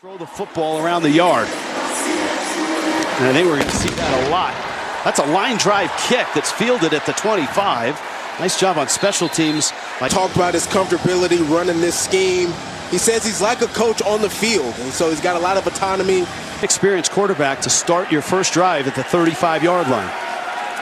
Throw the football around the yard. And I think we're going to see that a lot. That's a line drive kick that's fielded at the 25. Nice job on special teams. Talked about his comfortability running this scheme. He says he's like a coach on the field, and so he's got a lot of autonomy. Experienced quarterback to start your first drive at the 35-yard line.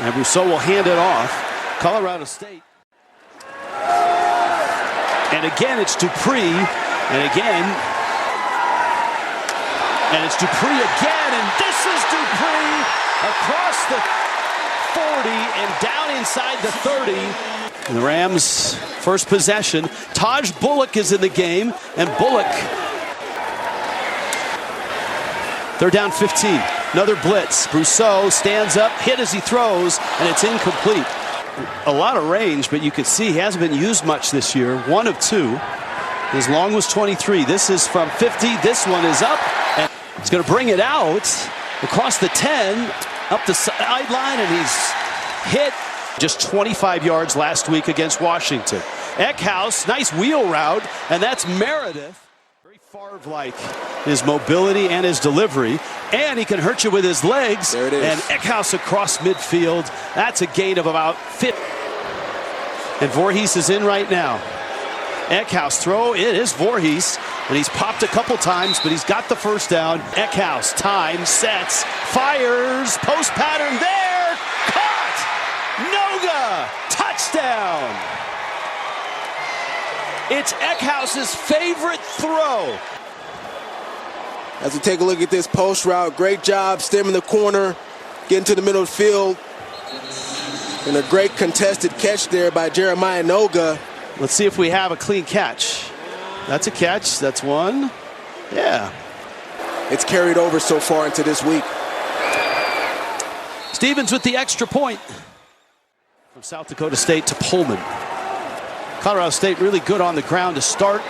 And Rousseau will hand it off. Colorado State. And again, it's Dupree. And again. And it's Dupree again, and this is Dupree across the 40 and down inside the 30. And the Rams' first possession. Taj Bullock is in the game, and Bullock. They're down 15. Another blitz. Rousseau stands up, hit as he throws, and it's incomplete. A lot of range, but you can see he hasn't been used much this year. 1 of 2. His long was 23. This is from 50. This one is up. And he's going to bring it out across the 10, up the sideline, and he's hit. Just 25 yards last week against Washington. Eckhouse, nice wheel route, and that's Meredith. Very Favre-like, his mobility and his delivery, and he can hurt you with his legs. There it is. And Eckhouse across midfield. That's a gain of about 50. And Voorhees is in right now. Eckhouse throw, it is Voorhees, and he's popped a couple times, but he's got the first down. Eckhouse, time, sets, fires, post pattern there, caught! Noga, touchdown! It's Eckhouse's favorite throw. As we take a look at this post route, great job stemming the corner, getting to the middle of the field, and a great contested catch there by Jeremiah Noga. Let's see if we have a clean catch. That's a catch. That's one. Yeah. It's carried over so far into this week. Stevens with the extra point. From South Dakota State to Pullman. Colorado State really good on the ground to start.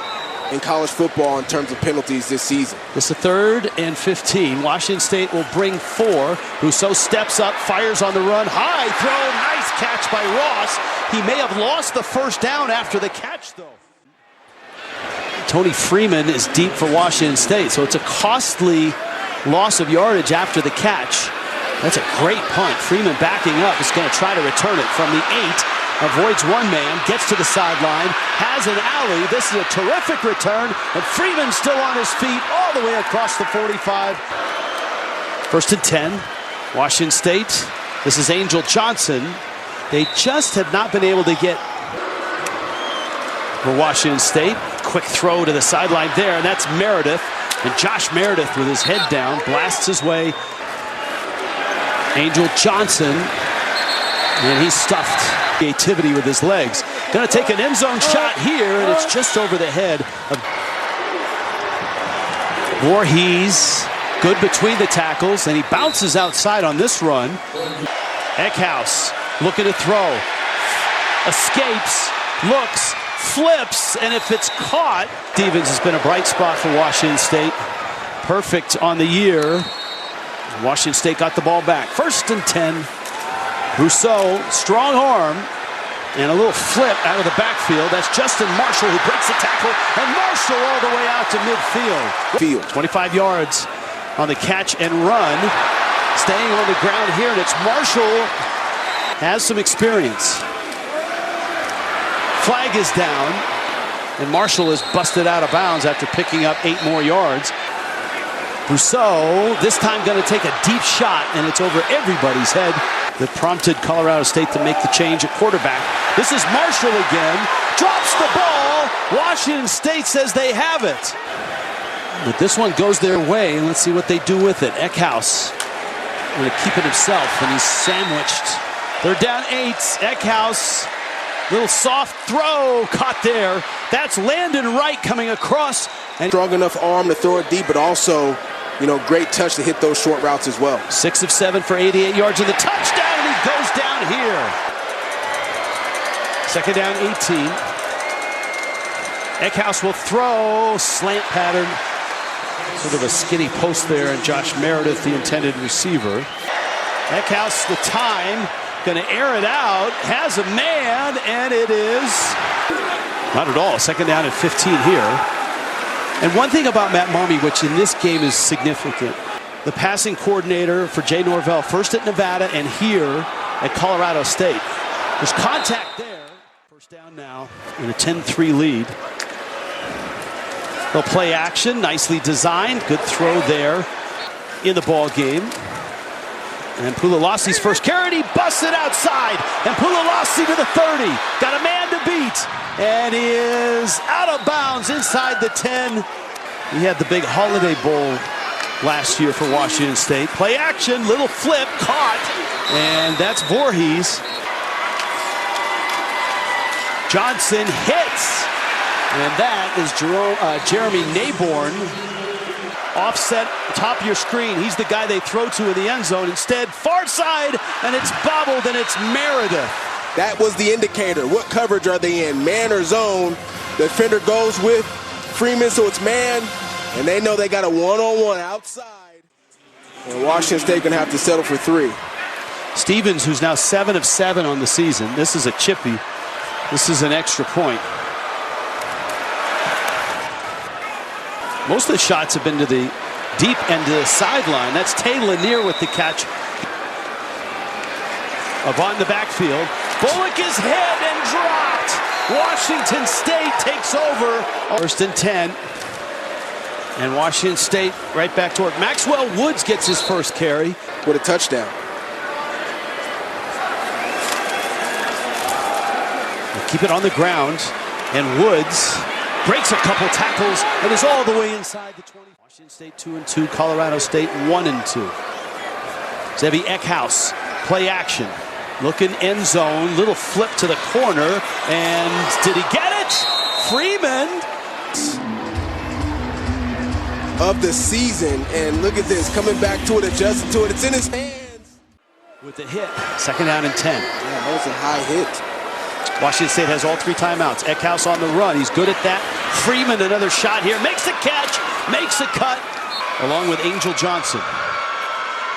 In college football in terms of penalties this season. It's a 3rd and 15. Washington State will bring 4. Rousseau steps up, fires on the run. High throw, nice catch by Ross. He may have lost the first down after the catch, though. Tony Freeman is deep for Washington State, so it's a costly loss of yardage after the catch. That's a great punt. Freeman backing up is going to try to return it from the 8. Avoids one man, gets to the sideline, has an alley. This is a terrific return, and Freeman still on his feet all the way across the 45. 1st and 10, Washington State. This is Angel Johnson. They just have not been able to get for Washington State. Quick throw to the sideline there, and that's Meredith. And Josh Meredith with his head down blasts his way. Angel Johnson, and he's stuffed. Creativity with his legs. Going to take an end zone shot here, and it's just over the head of Voorhees. Good between the tackles, and he bounces outside on this run. Eckhouse looking to throw. Escapes, looks, flips, and if it's caught, Stevens has been a bright spot for Washington State. Perfect on the year. Washington State got the ball back. 1st and 10. Rousseau, strong arm, and a little flip out of the backfield. That's Justin Marshall who breaks the tackle, and Marshall all the way out to midfield. 25 yards on the catch and run. Staying on the ground here, and it's Marshall. Has some experience. Flag is down, and Marshall is busted out of bounds after picking up 8 more yards. Rousseau, this time going to take a deep shot, and it's over everybody's head. That prompted Colorado State to make the change at quarterback. This is Marshall again. Drops the ball. Washington State says they have it. But this one goes their way, and let's see what they do with it. Eckhouse going to keep it himself, and he's sandwiched. They're down 8. Eckhouse, little soft throw caught there. That's Landon Wright coming across. And strong enough arm to throw it deep, but also, great touch to hit those short routes as well. 6 of 7 for 88 yards and the touchdown, and he goes down here. 2nd down, 18. Eckhouse will throw, slant pattern. Sort of a skinny post there, and Josh Meredith, the intended receiver. Eckhouse, the time, going to air it out, has a man, and it is not at all. 2nd down and 15 here. And one thing about Matt Mommy, which in this game is significant, the passing coordinator for Jay Norvell, first at Nevada and here at Colorado State. There's contact there. First down now in a 10-3 lead. They'll play action, nicely designed. Good throw there in the ball game. And Pulalasi's first carry, he busts it outside. And Pulalasi to the 30. Got a man to beat. And he is out of bounds inside the 10. He had the big Holiday Bowl last year for Washington State. Play action, little flip, caught. And that's Voorhees. Johnson hits. And that is Jeremy Naborn. Offset, top of your screen. He's the guy they throw to in the end zone. Instead, far side, and it's bobbled, and it's Meredith. That was the indicator. What coverage are they in, man or zone? The defender goes with Freeman, so it's man, and they know they got a one-on-one outside. And Washington State going to have to settle for 3. Stevens, who's now 7 of 7 on the season. This is a chippy. This is an extra point. Most of the shots have been to the deep end of the sideline. That's Tay Lanier with the catch. Avant in the backfield. Bullock is hit and dropped. Washington State takes over. First and 10. And Washington State right back to work. Maxwell Woods gets his first carry. With a touchdown. They keep it on the ground. And Woods breaks a couple tackles and is all the way inside the 20. Washington State 2-2, Colorado State 1-2. Zevi Eckhouse, play action. Looking end zone, little flip to the corner, and did he get it? Freeman. Of the season, and look at this, coming back to it, adjusting to it. It's in his hands. With the hit, second down and 10. Yeah, that was a high hit. Washington State has all 3 timeouts. Eckhouse on the run. He's good at that. Freeman, another shot here. Makes the catch. Makes a cut. Along with Angel Johnson.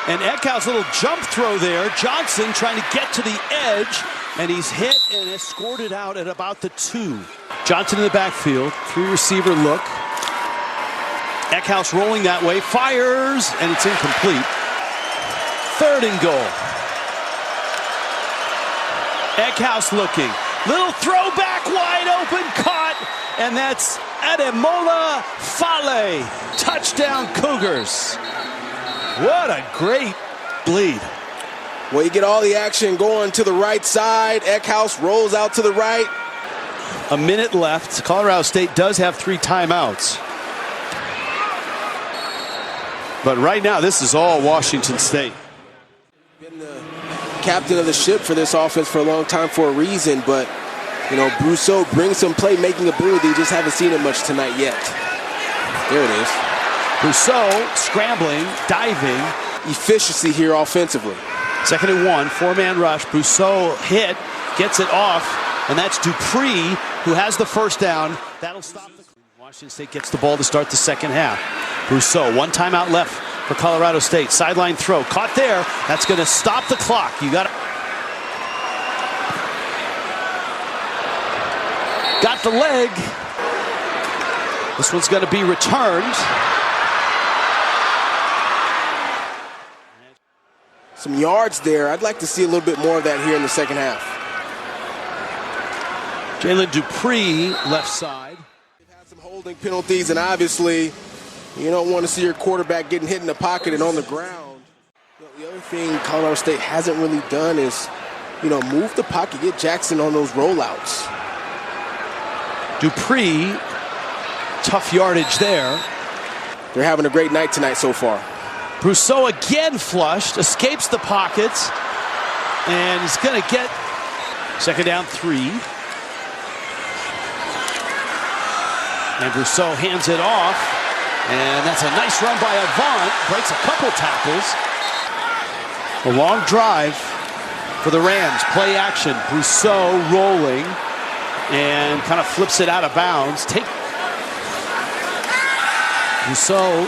And Eckhouse, little jump throw there. Johnson trying to get to the edge. And he's hit and escorted out at about the 2. Johnson in the backfield. 3 receiver look. Eckhouse rolling that way. Fires. And it's incomplete. 3rd and goal. Eckhouse looking. Little throwback, wide open, caught, and that's Ademola Fale. Touchdown Cougars. What a great lead. Well, you get all the action going to the right side. Eckhouse rolls out to the right. A minute left. Colorado State does have 3 timeouts. But right now, this is all Washington State. Been the captain of the ship for this offense for a long time for a reason, but you know, Brousseau brings some playmaking ability, just haven't seen it much tonight yet. There it is. Brousseau scrambling, diving. Efficiency here offensively. 2nd and 1, 4-man rush. Brousseau hit, gets it off, and that's Dupree who has the first down. That'll stop the Washington State gets the ball to start the second half. Brousseau, 1 timeout left for Colorado State. Sideline throw, caught there. That's going to stop the clock. You got the leg. This one's going to be returned. Some yards there. I'd like to see a little bit more of that here in the second half. Jalen Dupree, left side. They've had some holding penalties, and obviously you don't want to see your quarterback getting hit in the pocket and on the ground. The other thing Colorado State hasn't really done is, move the pocket, get Jackson on those rollouts. Dupree, tough yardage there. They're having a great night tonight so far. Brousseau again flushed, escapes the pockets, and he's going to get 2nd down 3. And Brousseau hands it off, and that's a nice run by Avant. Breaks a couple tackles. A long drive for the Rams. Play action. Brousseau rolling and kind of flips it out of bounds. Brousseau,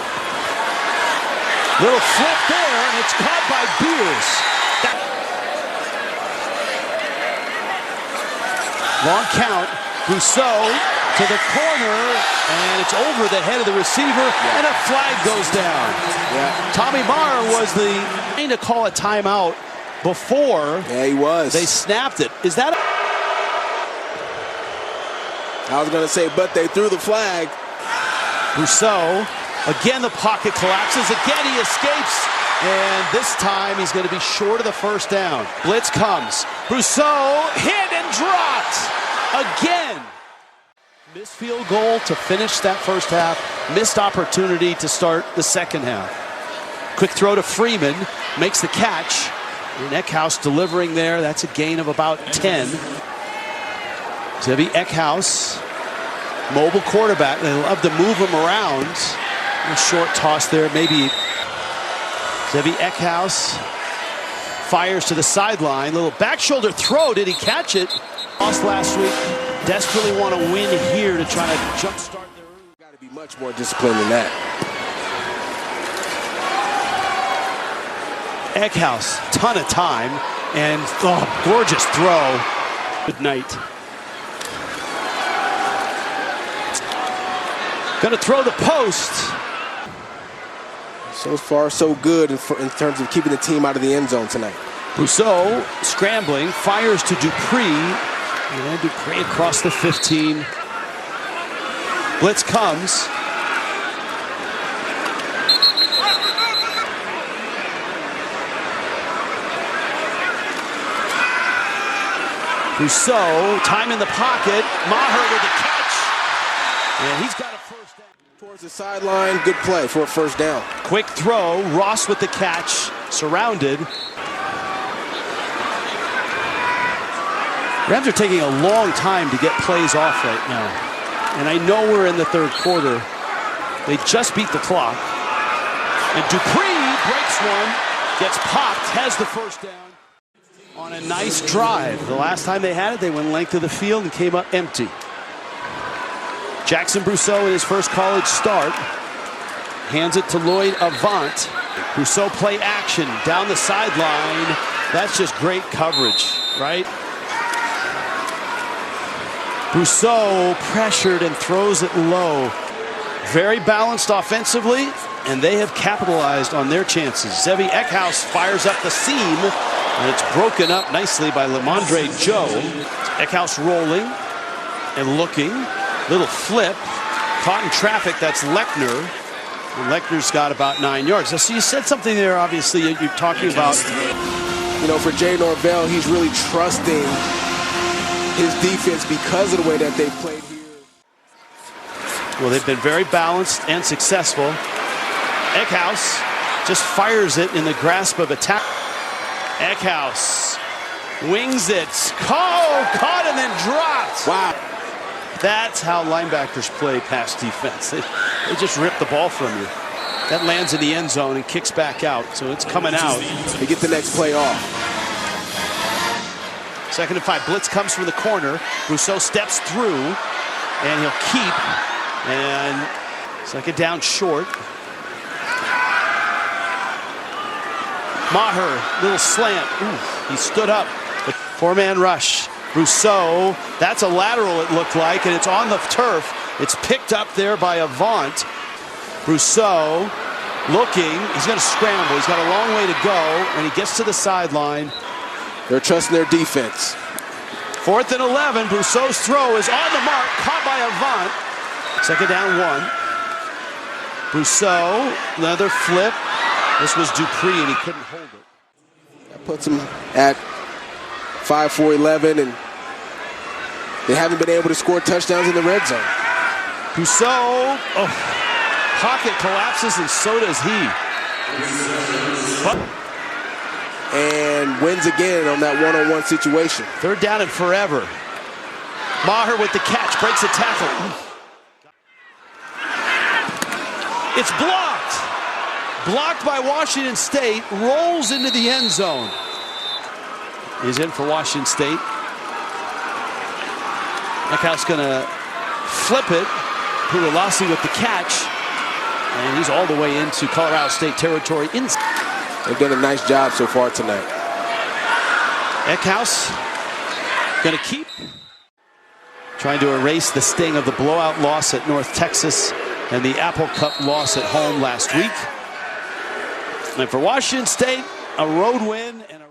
little flip there, and it's caught by Beers. Long count. Brousseau to the corner, and it's over the head of the receiver, and a flag goes down. Tommy Maher was trying to call a timeout before he was. They snapped it. Is that I was going to say, but they threw the flag. Rousseau, again the pocket collapses, again he escapes, and this time he's going to be short of the first down. Blitz comes. Rousseau hit and dropped again. Missed field goal to finish that first half. Missed opportunity to start the second half. Quick throw to Freeman, makes the catch. And Eckhouse delivering there. That's a gain of about 10. Zevi Eckhouse, mobile quarterback. They love to move him around. A short toss there, maybe. Zevi Eckhouse fires to the sideline. Little back shoulder throw. Did he catch it? Lost last week. Desperately want to win here to try to jumpstart their early. Got to be much more disciplined than that. Eckhouse, ton of time, and gorgeous throw. Good night. Going to throw the post. So far, so good in terms of keeping the team out of the end zone tonight. Rousseau scrambling, fires to Dupree, and Dupree across the 15. Blitz comes. Rousseau, time in the pocket. Maher with the catch. And he's got a first down. Towards the sideline, good play for a first down. Quick throw, Ross with the catch, surrounded. Rams are taking a long time to get plays off right now. And I know we're in the third quarter. They just beat the clock. And Dupree breaks one, gets popped, has the first down. On a nice drive. The last time they had it, they went length of the field and came up empty. Jackson Brousseau in his first college start. Hands it to Lloyd Avant. Brousseau play action down the sideline. That's just great coverage, right? Brousseau pressured and throws it low. Very balanced offensively, and they have capitalized on their chances. Zevi Eckhouse fires up the seam, and it's broken up nicely by Lamondre Joe. Eckhouse rolling and looking. Little flip. Caught in traffic, that's Lechner. And Lechner's got about 9 yards. So you said something there, obviously, you're talking about. You know, for Jay Norvell, he's really trusting his defense because of the way that they've played here. Well, they've been very balanced and successful. Eckhouse just fires it in the grasp of attack. Eckhouse wings it. Caught and then dropped. Wow. That's how linebackers play pass defense. They just rip the ball from you. That lands in the end zone and kicks back out, so it's coming out. They get the next play off. 2nd and 5. Blitz comes from the corner. Rousseau steps through, and he'll keep. And 2nd down short. Maher, little slant. Ooh, he stood up. The 4-man rush. Rousseau, that's a lateral it looked like, and it's on the turf. It's picked up there by Avant. Rousseau looking. He's going to scramble. He's got a long way to go, and he gets to the sideline. They're trusting their defense. 4th and 11. Brousseau's throw is on the mark, caught by Avant. 2nd down 1. Brousseau, another flip. This was Dupree, and he couldn't hold it. That puts him at 5-4-11, and they haven't been able to score touchdowns in the red zone. Brousseau, pocket collapses, and so does he. And wins again on that one-on-one situation. 3rd down and forever. Maher with the catch, breaks a tackle. It's blocked. Blocked by Washington State, rolls into the end zone. He's in for Washington State. Eckhouse going to flip it. Pugalasi with the catch. And he's all the way into Colorado State territory. They've done a nice job so far tonight. Eckhouse going to keep. trying to erase the sting of the blowout loss at North Texas and the Apple Cup loss at home last week. And for Washington State, a road win and